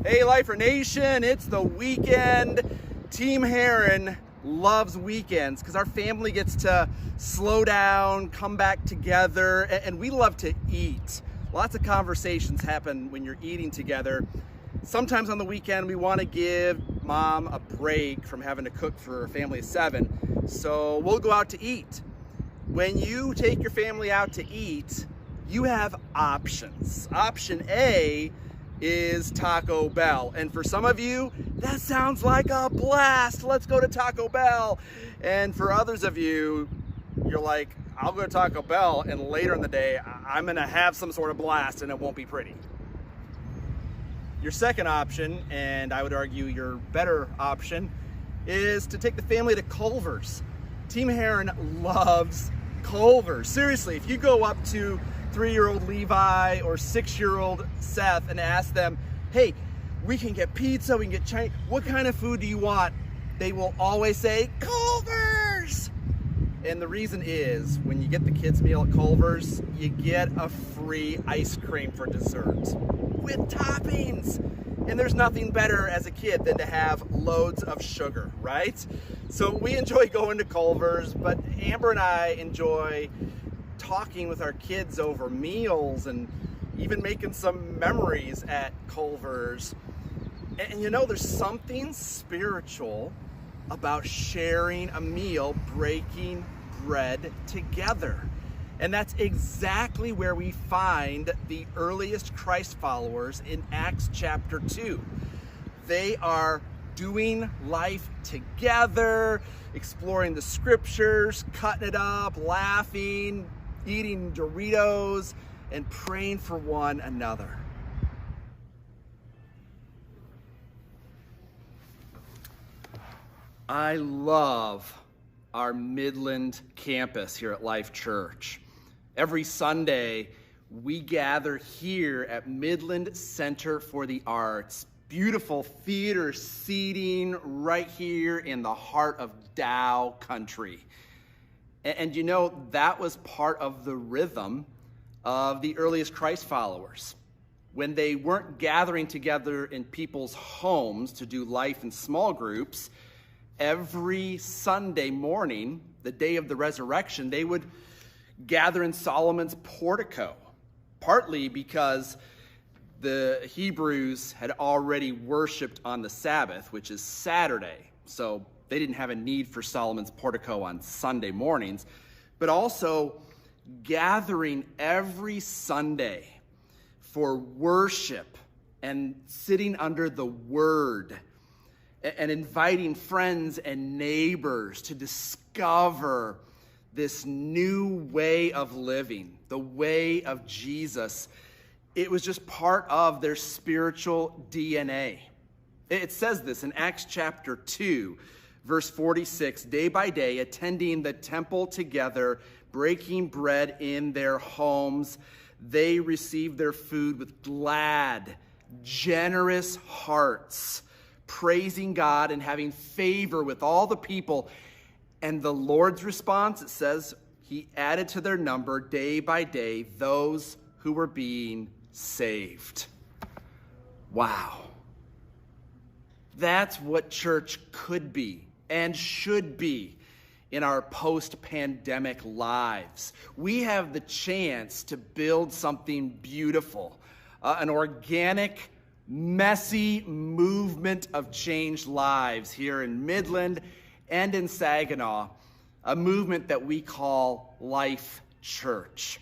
Hey, Lifer Nation, it's the weekend. Team Heron loves weekends because our family gets to slow down, come back together, and we love to eat. Lots of conversations happen when you're eating together. Sometimes on the weekend, we want to give mom a break from having to cook for a family of 7, so we'll go out to eat. When you take your family out to eat, you have options. Option A is Taco Bell. And for some of you, that sounds like a blast. Let's go to Taco Bell. And for others of you, you're like, I'll go to Taco Bell and later in the day, I'm gonna have some sort of blast and it won't be pretty. Your second option, and I would argue your better option, is to take the family to Culver's. Team Heron loves Culver's. Seriously, if you go up to 3-year-old Levi or 6-year-old Seth and ask them, hey, we can get pizza, we can get Chinese, what kind of food do you want? They will always say, Culver's! And the reason is, when you get the kids' meal at Culver's, you get a free ice cream for dessert with toppings. And there's nothing better as a kid than to have loads of sugar, right? So we enjoy going to Culver's, but Amber and I enjoy talking with our kids over meals and even making some memories at Culver's. And you know, there's something spiritual about sharing a meal, breaking bread together. And that's exactly where we find the earliest Christ followers in Acts chapter 2. They are doing life together, exploring the scriptures, cutting it up, laughing, eating Doritos, and praying for one another. I love our Midland campus here at Life Church. Every Sunday, we gather here at Midland Center for the Arts. Beautiful theater seating right here in the heart of Dow country. And you know, that was part of the rhythm of the earliest Christ followers. When they weren't gathering together in people's homes to do life in small groups, every Sunday morning, the day of the resurrection, they would gather in Solomon's portico, partly because the Hebrews had already worshiped on the Sabbath, which is Saturday. So they didn't have a need for Solomon's portico on Sunday mornings, but also gathering every Sunday for worship and sitting under the Word and inviting friends and neighbors to discover this new way of living, the way of Jesus. It was just part of their spiritual DNA. It says this in Acts chapter 2, verse 46, day by day, attending the temple together, breaking bread in their homes, they received their food with glad, generous hearts, praising God and having favor with all the people. And the Lord's response, it says, he added to their number day by day those who were being saved. Wow. That's what church could be and should be in our post-pandemic lives. We have the chance to build something beautiful, an organic, messy movement of changed lives here in Midland and in Saginaw, a movement that we call Life Church.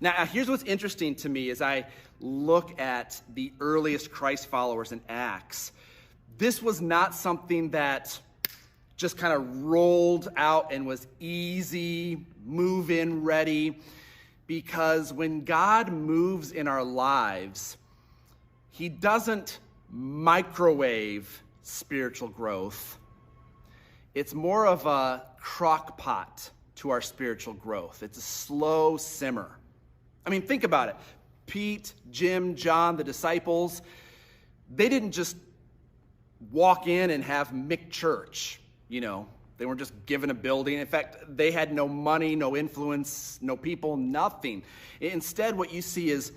Now, here's what's interesting to me as I look at the earliest Christ followers in Acts. This was not something that just kind of rolled out and was easy, move-in ready, because when God moves in our lives, he doesn't microwave spiritual growth. It's more of a crock pot to our spiritual growth. It's a slow simmer. I mean, think about it. Pete, Jim, John, the disciples, they didn't just walk in and have McChurch. You know, they weren't just given a building. In fact, they had no money, no influence, no people, nothing. Instead, what you see is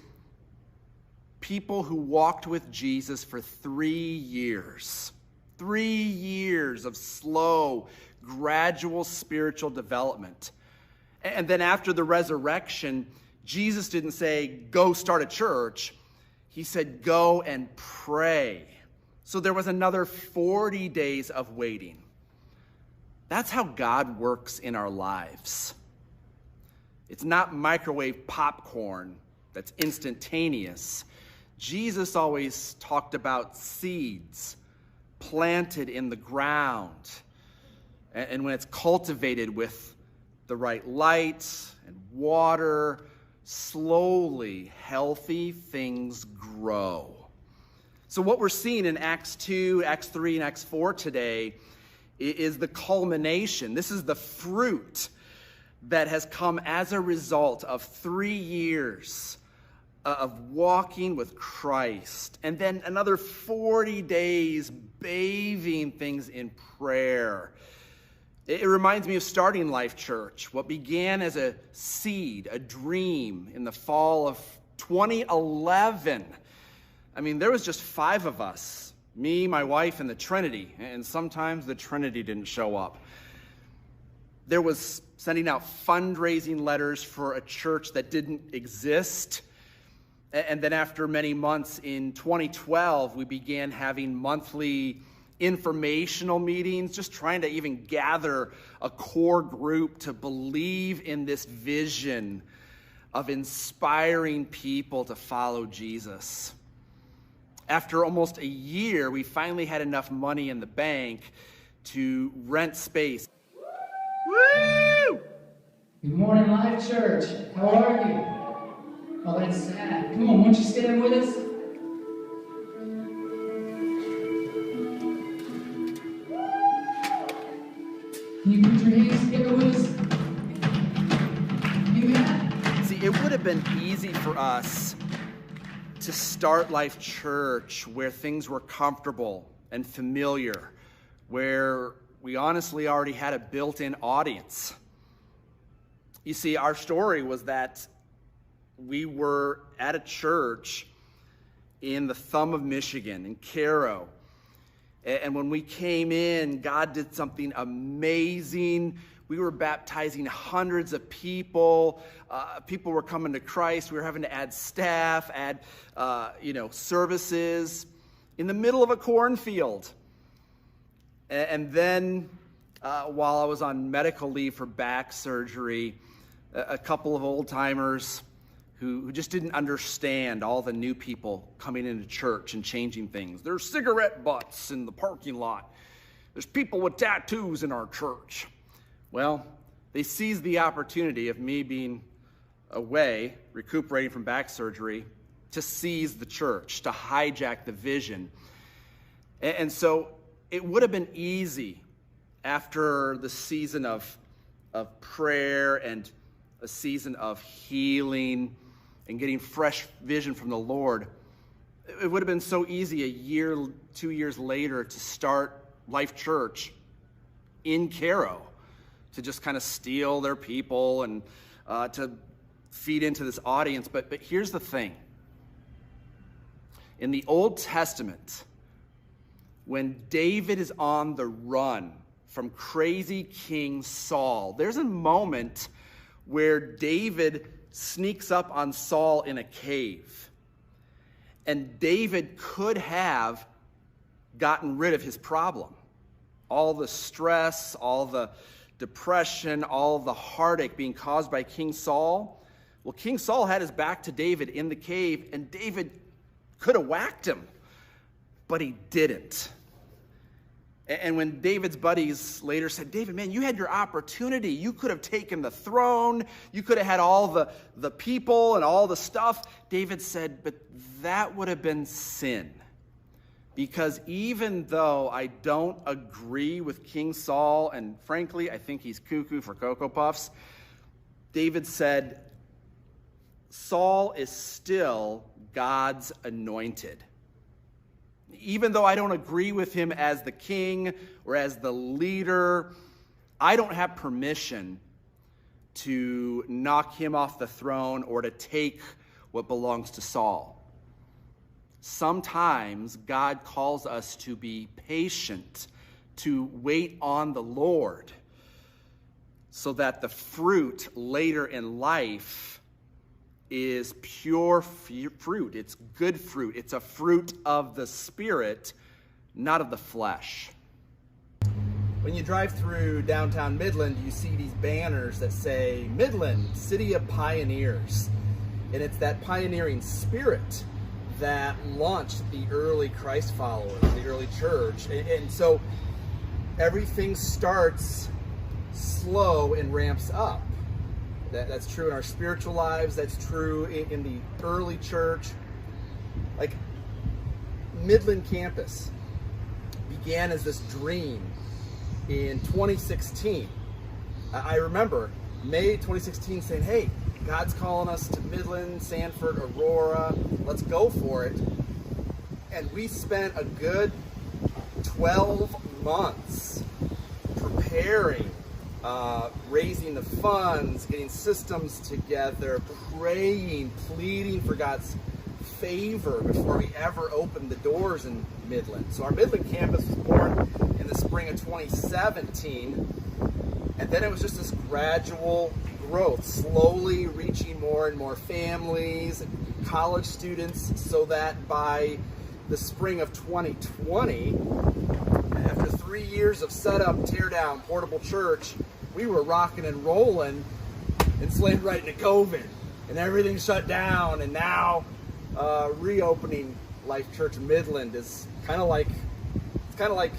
people who walked with Jesus for 3 years. 3 years of slow, gradual spiritual development. And then after the resurrection, Jesus didn't say, go start a church. He said, go and pray. So there was another 40 days of waiting. That's how God works in our lives. It's not microwave popcorn that's instantaneous. Jesus always talked about seeds planted in the ground. And when it's cultivated with the right light and water, slowly healthy things grow. So what we're seeing in Acts 2, Acts 3, and Acts 4 today is the culmination. This is the fruit that has come as a result of 3 years of walking with Christ, and then another 40 days bathing things in prayer. It reminds me of starting Life Church, what began as a seed, a dream in the fall of 2011. I mean, there was just 5 of us, me, my wife, and the Trinity, and sometimes the Trinity didn't show up. There was sending out fundraising letters for a church that didn't exist. And then after many months in 2012, we began having monthly informational meetings, just trying to even gather a core group to believe in this vision of inspiring people to follow Jesus. After almost a year, we finally had enough money in the bank to rent space. Woo! Good morning, Life Church. How are you? Oh, that's sad. Come on, won't you stand with us? Can you put your hands together with us? Amen. See, it would have been easy for us to start Life Church where things were comfortable and familiar, where we honestly already had a built-in audience. You see, our story was that we were at a church in the thumb of Michigan, in Cairo. And when we came in, God did something amazing. We were baptizing hundreds of people. People were coming to Christ. We were having to add staff, add services in the middle of a cornfield. And then while I was on medical leave for back surgery, a couple of old-timers who just didn't understand all the new people coming into church and changing things. There's cigarette butts in the parking lot. There's people with tattoos in our church. Well, they seized the opportunity of me being away, recuperating from back surgery, to seize the church, to hijack the vision. And so it would have been easy after the season of prayer and a season of healing and getting fresh vision from the Lord. It would have been so easy a year, 2 years later to start Life Church in Cairo, to just kind of steal their people and to feed into this audience. But here's the thing. In the Old Testament, when David is on the run from crazy King Saul, there's a moment where David sneaks up on Saul in a cave. And David could have gotten rid of his problem. All the stress, all the depression, all the heartache being caused by King Saul. Well, King Saul had his back to David in the cave, and David could have whacked him, but he didn't. And when David's buddies later said, David, man, you had your opportunity. You could have taken the throne. You could have had all the people and all the stuff. David said, but that would have been sin. Because even though I don't agree with King Saul, and frankly, I think he's cuckoo for Cocoa Puffs, David said, Saul is still God's anointed. Even though I don't agree with him as the king or as the leader, I don't have permission to knock him off the throne or to take what belongs to Saul. sometimes God calls us to be patient, to wait on the Lord, so that the fruit later in life is pure fruit. It's good fruit. It's a fruit of the Spirit, not of the flesh. When you drive through downtown Midland, you see these banners that say, Midland, City of Pioneers. And it's that pioneering spirit that launched the early Christ followers, the early church. And so everything starts slow and ramps up. That's true in our spiritual lives. That's true in the early church. Like Midland campus began as this dream in 2016. I remember May 2016 saying, hey, God's calling us to Midland, Sanford, Aurora. Let's go for it. And we spent a good 12 months preparing, raising the funds, getting systems together, praying, pleading for God's favor before we ever opened the doors in Midland. So our Midland campus was born in the spring of 2017. And then it was just this gradual growth, slowly reaching more and more families and college students, so that by the spring of 2020, after 3 years of setup, tear down, portable church, we were rocking and rolling and slammed right into COVID. And everything shut down, and now reopening Life Church Midland is kind of like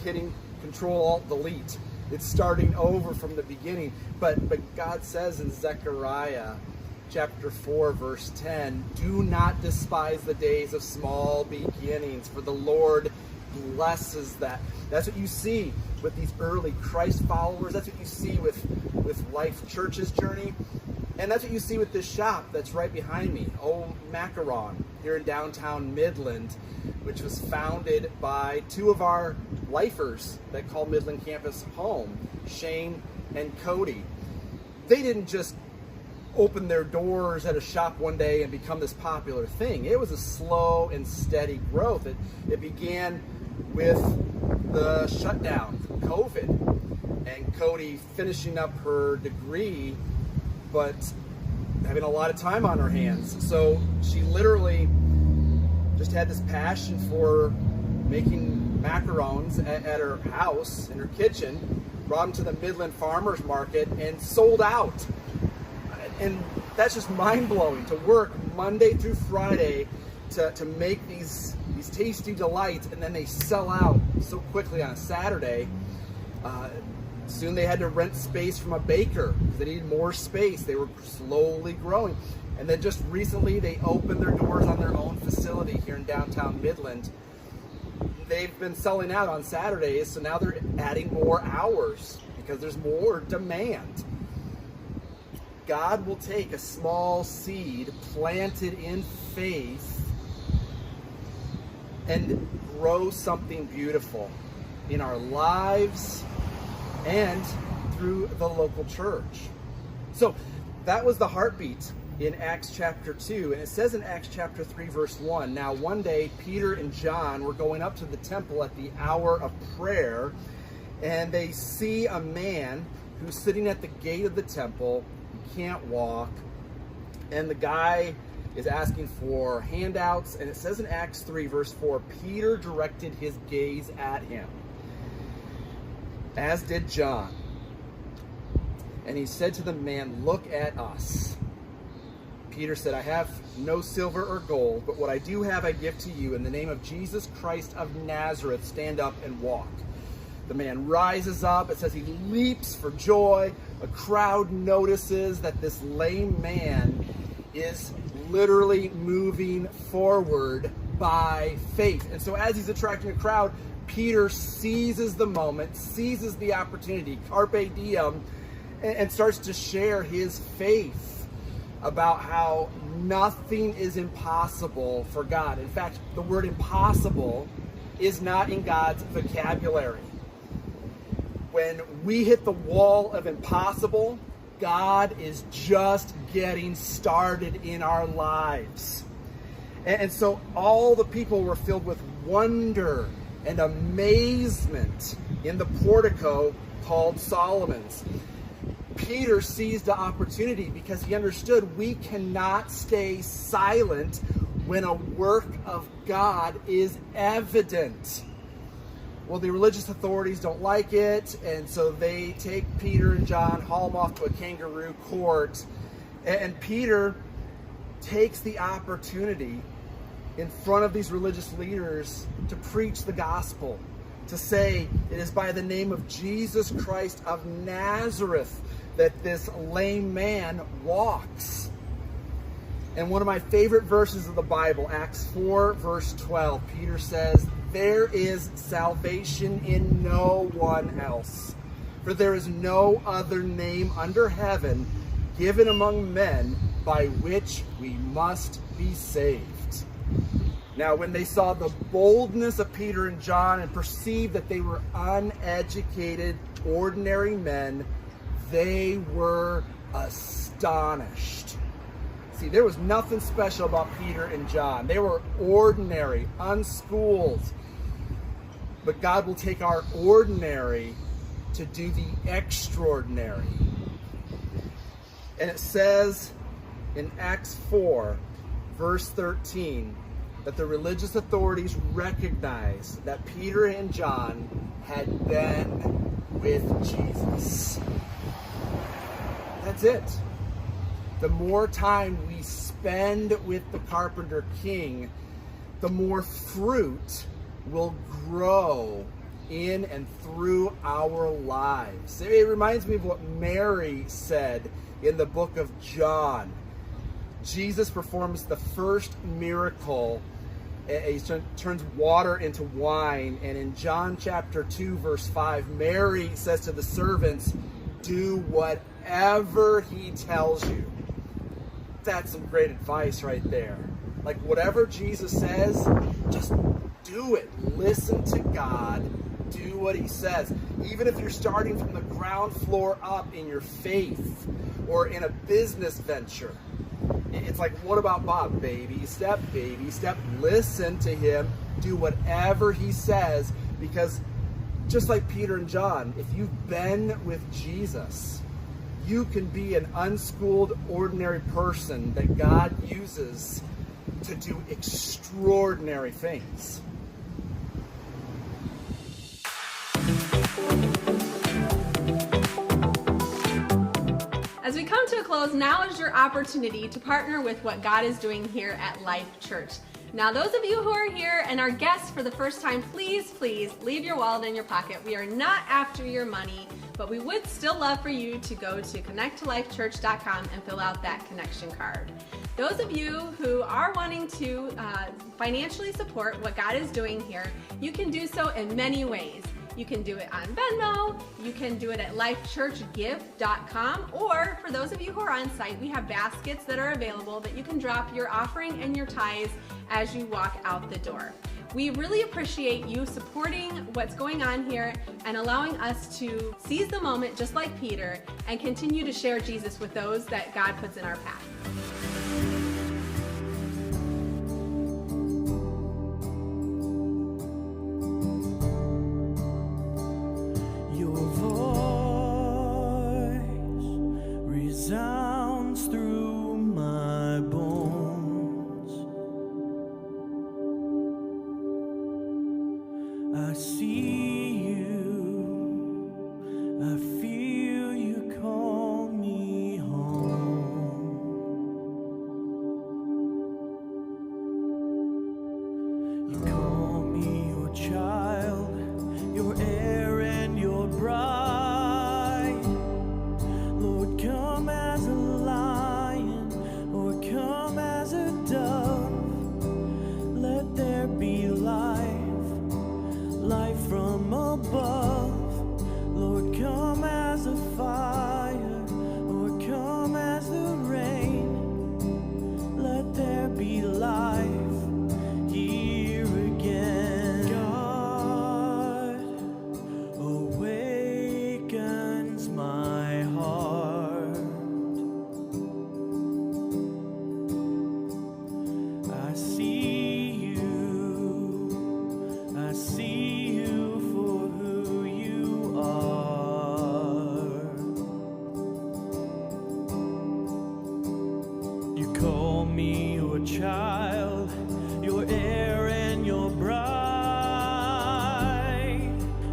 hitting Control-Alt-Delete. It's starting over from the beginning. But God says in Zechariah chapter 4, verse 10, do not despise the days of small beginnings, for the Lord blesses that. That's what you see with these early Christ followers. That's what you see with Life Church's journey. And that's what you see with this shop that's right behind me, Old Macaron, here in downtown Midland, which was founded by two of our lifers that call Midland campus home, Shane and Cody. They didn't just open their doors at a shop one day and become this popular thing. It was a slow and steady growth. It began with the shutdown from COVID, and Cody finishing up her degree, but having a lot of time on her hands. So she literally just had this passion for making macarons at her house, in her kitchen, brought them to the Midland Farmers Market, and sold out. And that's just mind-blowing, to work Monday through Friday to make these tasty delights, and then they sell out so quickly on a Saturday. Soon they had to rent space from a baker because they needed more space. They were slowly growing. And then just recently they opened their doors on their own facility here in downtown Midland. They've been selling out on Saturdays, so now they're adding more hours because there's more demand. God will take a small seed planted in faith and grow something beautiful in our lives and through the local church. So that was the heartbeat in Acts chapter 2. And it says in Acts chapter 3, verse 1, now one day Peter and John were going up to the temple at the hour of prayer, and they see a man who's sitting at the gate of the temple. He can't walk, and the guy is asking for handouts. And it says in Acts 3, verse 4, Peter directed his gaze at him, as did John. And he said to the man, look at us. Peter said, I have no silver or gold, but what I do have I give to you. In the name of Jesus Christ of Nazareth, stand up and walk. The man rises up. It says he leaps for joy. A crowd notices that this lame man is literally moving forward by faith. And so as he's attracting a crowd, Peter seizes the moment, seizes the opportunity, carpe diem, and starts to share his faith about how nothing is impossible for God. In fact, the word impossible is not in God's vocabulary. When we hit the wall of impossible, God is just getting started in our lives. And so all the people were filled with wonder and amazement in the portico called Solomon's. Peter seized the opportunity because he understood we cannot stay silent when a work of God is evident. Well, the religious authorities don't like it, and so they take Peter and John, haul them off to a kangaroo court, and Peter takes the opportunity in front of these religious leaders to preach the gospel, to say it is by the name of Jesus Christ of Nazareth that this lame man walks. And one of my favorite verses of the Bible, Acts 4, verse 12, Peter says, "There is salvation in no one else, for there is no other name under heaven given among men by which we must be saved." Now, when they saw the boldness of Peter and John and perceived that they were uneducated, ordinary men, they were astonished. See, there was nothing special about Peter and John. They were ordinary, unschooled. But God will take our ordinary to do the extraordinary. And it says in Acts 4, verse 13, that the religious authorities recognized that Peter and John had been with Jesus. That's it. The more time we spend with the Carpenter King, the more fruit will grow in and through our lives. It reminds me of what Mary said in the book of John. Jesus performs the first miracle. He turns water into wine. And in John chapter 2, verse 5, Mary says to the servants, "Do whatever he tells you." That's some great advice right there. Like, whatever Jesus says, just do it. Listen to God. Do what he says. Even if you're starting from the ground floor up in your faith or in a business venture. It's like, what about Bob? Baby step, baby step. Listen to him. Do whatever he says, because just like Peter and John, if you've been with Jesus, you can be an unschooled, ordinary person that God uses to do extraordinary things. As we come to a close, now is your opportunity to partner with what God is doing here at Life Church. Now, those of you who are here and are guests for the first time, please leave your wallet in your pocket. We are not after your money, but we would still love for you to go to connecttolifechurch.com and fill out that connection card. Those of you who are wanting to financially support what God is doing here, you can do so in many ways. You can do it on Venmo, you can do it at lifechurchgive.com, or for those of you who are on site, we have baskets that are available that you can drop your offering and your tithes as you walk out the door. We really appreciate you supporting what's going on here and allowing us to seize the moment just like Peter and continue to share Jesus with those that God puts in our path. Sounds through my bones. I see you, I feel you call me home. child, your heir and your bride.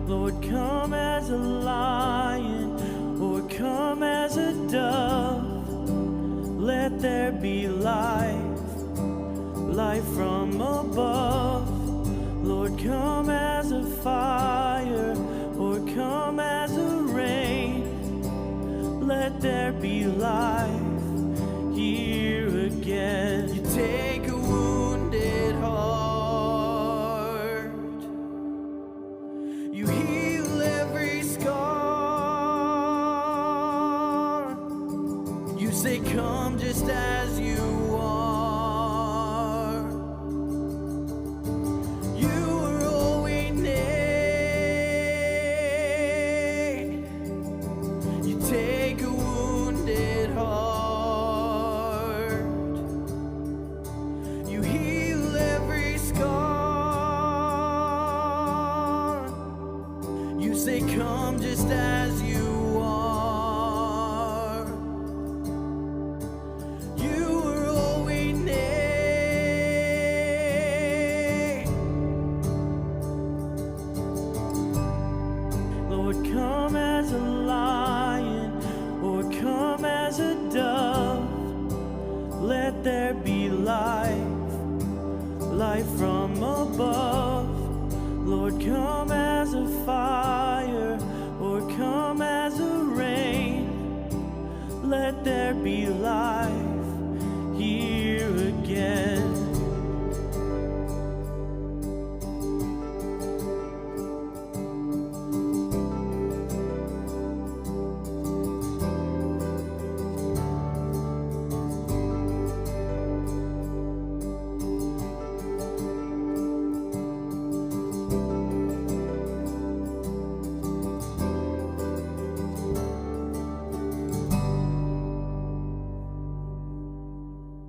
Lord, come as a lion or come as a dove. Let there be life, life from above. Lord, come as a fire or come as a rain. Let there be life here again. You take a wounded heart, you heal every scar. You say, come just as you